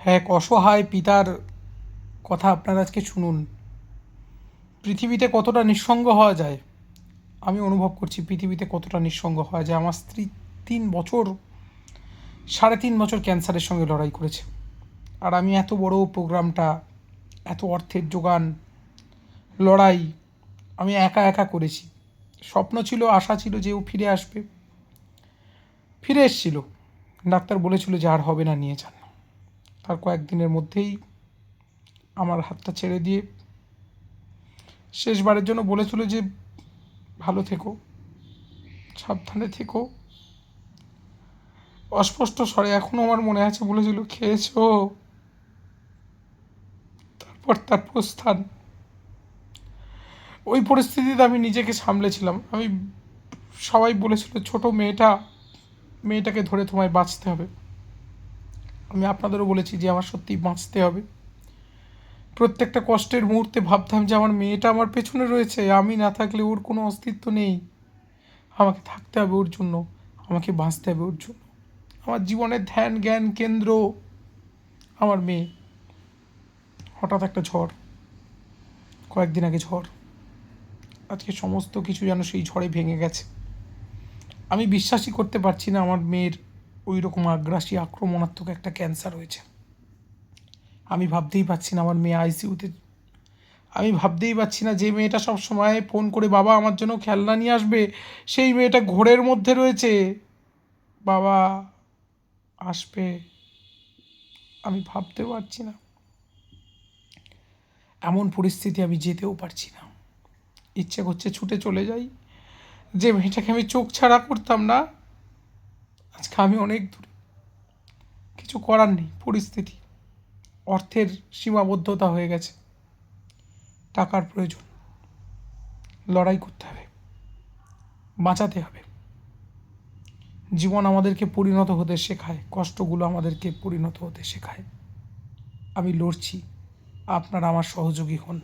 এক অসহায় পিতার কথা আপনারা আজকে শুনুন। পৃথিবীতে কতটা নিঃসঙ্গ হওয়া যায়, আমি অনুভব করছি পৃথিবীতে কতটা নিঃসঙ্গ হওয়া যায়। আমার স্ত্রী 3 বছর, 3.5 বছর ক্যান্সারের সঙ্গে লড়াই করেছে, আর আমি এত বড় প্রোগ্রামটা, এত অর্থের যোগান, লড়াই আমি একা একা করেছি। স্বপ্ন ছিল, আশা ছিল যে ও ফিরে আসবে, ফিরে এসেছিল। ডাক্তার বলেছিল যে আর হবে না, নিয়ে যান। তার কয়েকদিনের মধ্যেই আমার হাতটা ছেড়ে দিয়ে শেষবারের জন্য বলেছিল যে ভালো থেকো, সাবধানে থেকো। অস্পষ্ট স্বরে এখনও আমার মনে আছে বলেছিল খেয়েছো। তারপর তার প্রস্থান। ওই পরিস্থিতিতে আমি নিজেকে সামলেছিলাম। সবাই বলেছিল ছোট মেয়েটাকে ধরে তোমায় বাঁচতে হবে। আমি আপনাদেরও বলেছি যে আমার সত্যিই বাঁচতে হবে। প্রত্যেকটা কষ্টের মুহূর্তে ভাবতাম যে আমার মেয়েটা আমার পেছনে রয়েছে, আমি না থাকলে ওর কোনো অস্তিত্ব নেই। আমাকে থাকতে হবে ওর জন্য, আমাকে বাঁচতে হবে ওর জন্য। আমার জীবনের ধ্যান জ্ঞান কেন্দ্র আমার মেয়ে। হঠাৎ একটা ঝড়, কয়েকদিন আগে ঝড়, আজকে সমস্ত কিছু যেন সেই ঝড়ে ভেঙে গেছে। আমি বিশ্বাসই করতে পারছি না আমার মেয়ের ওই রকম আগ্রাসী আক্রমণাত্মক একটা ক্যান্সার হয়েছে। আমি ভাবতেই পারছি না আমার মেয়ে আইসিইউতে। আমি ভাবতেই পারছি না যে মেয়েটা সব সময় ফোন করে বাবা আমার জন্য খেলনা নিয়ে আসবে, সেই মেয়েটা ঘোরের মধ্যে রয়েছে, বাবা আসবে। আমি ভাবতে পারছি না। এমন পরিস্থিতি আমি যেতেও পারছি না। ইচ্ছে করছে ছুটে চলে যাই। যে মেয়েটাকে আমি চোখ ছাড়া করতাম না, আজকে আমি অনেক দূরে। কিছু করার নেই, পরিস্থিতি, অর্থের সীমাবদ্ধতা হয়ে গেছে, টাকার প্রয়োজন। লড়াই করতে হবে, বাঁচাতে হবে। জীবন আমাদেরকে পরিণত হতে শেখায়, কষ্টগুলো আমাদেরকে পরিণত হতে শেখায়। আমি লড়ছি, আপনারা আমার সহযোগী হন।